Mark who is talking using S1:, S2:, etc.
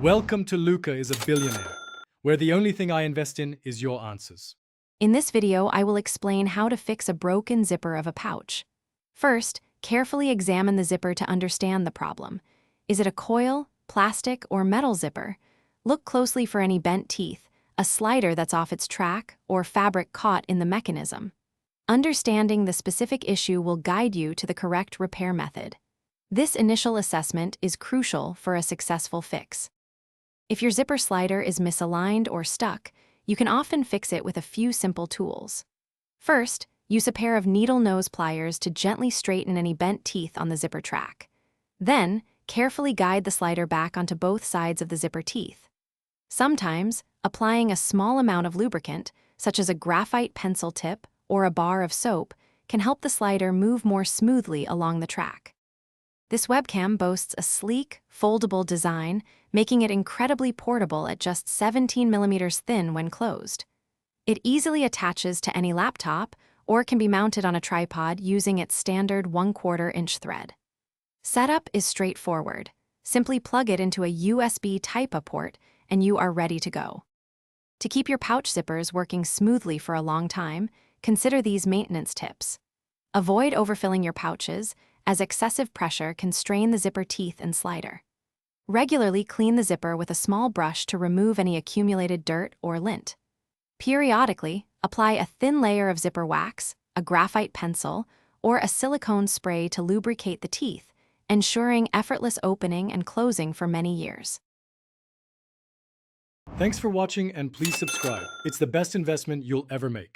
S1: Welcome to Luca is a Billionaire, where the only thing I invest in is your answers.
S2: In this video, I will explain how to fix a broken zipper of a pouch. First, carefully examine the zipper to understand the problem. Is it a coil, plastic, or metal zipper? Look closely for any bent teeth, a slider that's off its track, or fabric caught in the mechanism. Understanding the specific issue will guide you to the correct repair method. This initial assessment is crucial for a successful fix. If your zipper slider is misaligned or stuck, you can often fix it with a few simple tools. First, use a pair of needle nose pliers to gently straighten any bent teeth on the zipper track. Then, carefully guide the slider back onto both sides of the zipper teeth. Sometimes, applying a small amount of lubricant, such as a graphite pencil tip or a bar of soap, can help the slider move more smoothly along the track. This webcam boasts a sleek, foldable design, making it incredibly portable at just 17 millimeters thin when closed. It easily attaches to any laptop or can be mounted on a tripod using its standard 1/4 inch thread. Setup is straightforward. Simply plug it into a USB Type-A port and you are ready to go. To keep your pouch zippers working smoothly for a long time, consider these maintenance tips. Avoid overfilling your pouches, as excessive pressure can strain the zipper teeth and slider. Regularly clean the zipper with a small brush to remove any accumulated dirt or lint. Periodically, apply a thin layer of zipper wax, a graphite pencil, or a silicone spray to lubricate the teeth, ensuring effortless opening and closing for many years.
S1: Thanks for watching and please subscribe. It's the best investment you'll ever make.